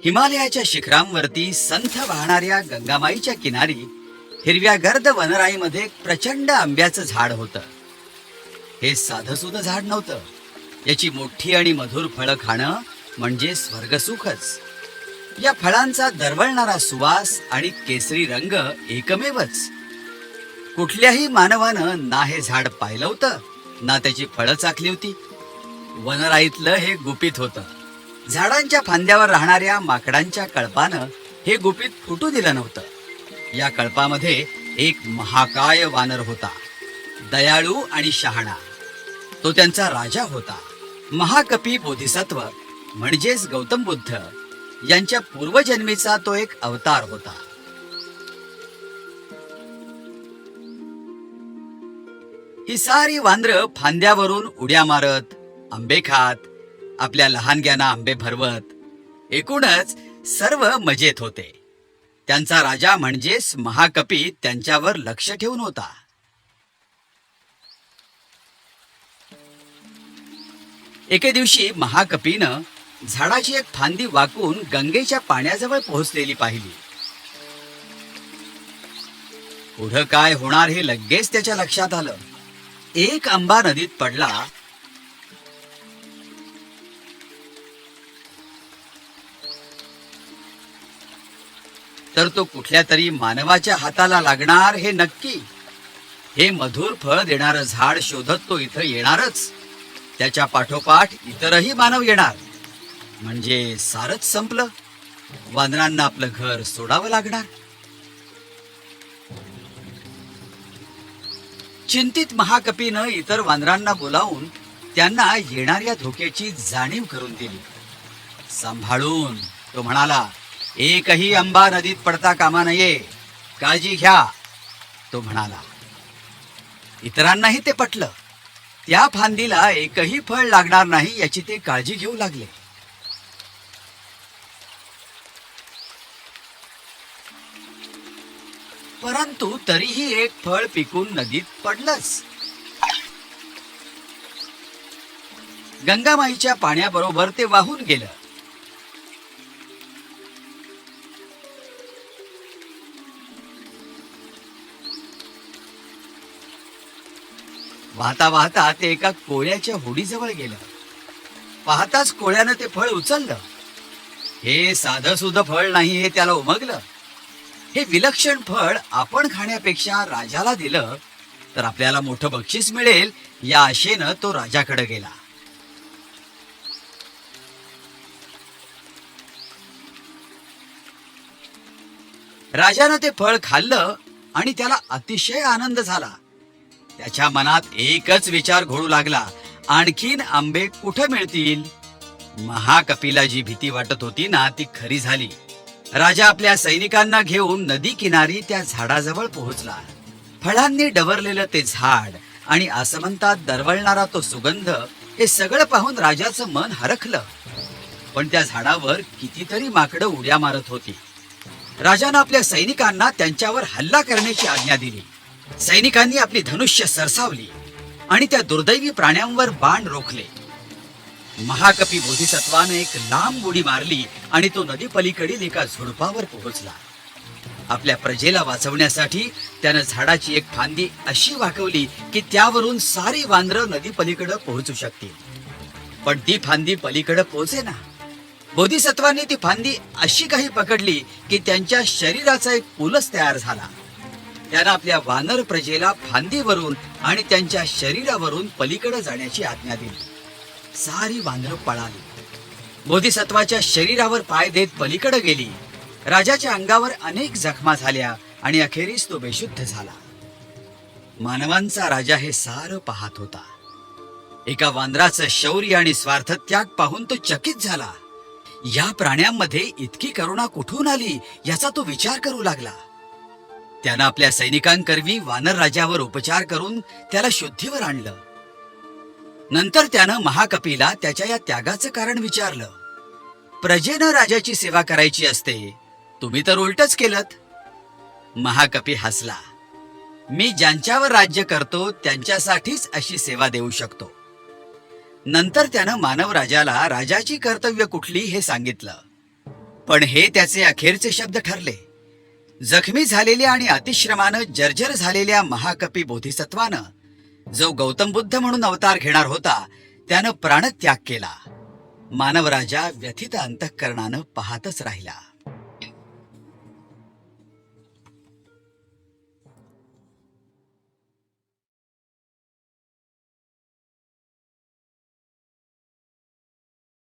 हिमालयाच्या शिखरांवरती संथ वाहणाऱ्या गंगामाईच्या किनारी हिरव्या गर्द वनराईमध्ये एक प्रचंड आंब्याचं झाड होतं. हे साधंसुधं झाड नव्हतं. याची मोठी आणि मधुर फळं खाणं म्हणजे स्वर्गसुखच. या फळांचा दरवळणारा सुवास आणि केसरी रंग एकमेवच. कुठल्याही मानवानं ना हे झाड पाहिलं होतं ना त्याची फळं चाखली होती. वनराईतलं हे गुपित होतं. झाडांच्या फांद्यावर राहणाऱ्या माकडांच्या कळपानं हे गुपित फुटू दिलं नव्हतं. या कळपामध्ये एक महाकाय वानर होता, दयाळू आणि शहाणा. तो त्यांचा राजा होता. महाकपी बोधिसत्व म्हणजेच गौतम बुद्ध यांच्या पूर्वजन्मीचा तो एक अवतार होता. ही सारी वानरं फांद्यावरून उड्या मारत, आंबे खात, आपल्या लहानग्यांना आंबे भरवत, एकूणच सर्व मजेत होते. त्यांचा राजा म्हणजेच महाकपी त्यांच्यावर लक्ष ठेवून होता. एके दिवशी महाकपीनं झाडाची एक फांदी वाकून गंगेच्या पाण्याजवळ पोहोचलेली पाहिली. पुढं काय होणार हे लगेच त्याच्या लक्षात आलं. एक आंबा नदीत पडला तर तो कुठल्या तरी मानवाच्या हाताला लागणार हे नक्की. हे मधुर फळ देणारं झाड शोधत तो इथं येणारच. त्याच्या पाठोपाठ इतरही मानव येणार. म्हणजे सारच संपलं. वानरांना आपलं घर सोडावं लागणार. चिंतित महाकपीनं इतर वानरांना बोलावून त्यांना येणाऱ्या धोक्याची जाणीव करून दिली. सांभाळून तो म्हणाला, एकही आंबा नदीत पडता कामा नये, काळजी घ्या. तो म्हणाला. इतरांनाही ते पटलं. त्या फांदीला एकही फळ लागणार नाही याची ते काळजी घेऊ लागले. परंतु तरीही एक फळ पिकून नदीत पडलंच. गंगामाईच्या पाण्याबरोबर ते वाहून गेलं. वाहता वाहता ते एका कोळ्याच्या होडीजवळ गेलं. पाहताच कोळ्यानं ते फळ उचललं. हे साधं सुधं फळ नाही हे त्याला उमगलं. हे विलक्षण फळ आपण खाण्यापेक्षा राजाला दिलं तर आपल्याला मोठं बक्षीस मिळेल या आशेनं तो राजाकडे गेला. राजानं ते फळ खाल्लं आणि त्याला अतिशय आनंद झाला. त्याच्या मनात एकच विचार घोळू लागला, आणखीन आंबे कुठे मिळतील. महाकपीला जी भीती वाटत होती ना ती खरी झाली. राजा आपल्या सैनिकांना घेऊन नदी किनारी त्या झाडाजवळ पोहोचला. फळांनी डवरलेलं ते झाड आणि आसमंतात दरवळणारा तो सुगंध हे सगळं पाहून राजाचं मन हरखलं. पण त्या झाडावर कितीतरी माकडं उड्या मारत होती. राजानं आपल्या सैनिकांना त्यांच्यावर हल्ला करण्याची आज्ञा दिली. सैनिकांनी आपली धनुष्य सरसावली आणि त्या दुर्दैवी प्राण्यांवर बाण रोखले. महाकपी बोधिसत्वाने एक लांब उडी मारली आणि तो नदी पलीकडील एका झुडपावर पोहोचला. आपल्या प्रजेला वाचवण्यासाठी त्यानं झाडाची एक फांदी अशी वाकवली की त्यावरून सारी वानरं नदी पलीकडे पोहोचू शकतील. पण ती फांदी पलीकडे पोहोचेना. बोधिसत्वांनी ती फांदी अशी काही पकडली की त्यांच्या शरीराचा एक पूलच तयार झाला. त्यानं आपल्या वानर प्रजेला फांदीवरून आणि त्यांच्या शरीरावरून पलीकडे जाण्याची आज्ञा दिली. सारी वानरं पळाली. बोधिसत्वाच्या शरीरावर पाय देत पलीकडे गेली. राजाच्या अंगावर अनेक जखमा झाल्या आणि अखेरीस तो बेशुद्ध झाला. मानवांचा राजा हे सारं पाहत होता. एका वानराचं शौर्य आणि स्वार्थ त्याग पाहून तो चकित झाला. या प्राण्यांमध्ये इतकी करुणा कुठून आली याचा तो विचार करू लागला. त्यानं आपल्या सैनिकांकरवी वानर राजावर उपचार करून त्याला शुद्धीवर आणलं. नंतर त्यानं महाकपीला त्याच्या या त्यागाचं कारण विचारलं. प्रजेनं राजाची सेवा करायची असते, तुम्ही तर उलटच केलंत. महाकपी हसला. मी ज्यांच्यावर राज्य करतो त्यांच्यासाठीच अशी सेवा देऊ शकतो. नंतर त्यानं मानव राजाला राजाची कर्तव्य कुठली हे सांगितलं. पण हे त्याचे अखेरचे शब्द ठरले. जखमी झालेल्या आणि अतिश्रमानं जर्जर झालेल्या महाकपी बोधिसत्वानं, जो गौतम बुद्ध म्हणून अवतार घेणार होता, त्यानं प्राणत्याग केला. मानवराजा व्यथित अंतःकरणानं पाहतच राहिला.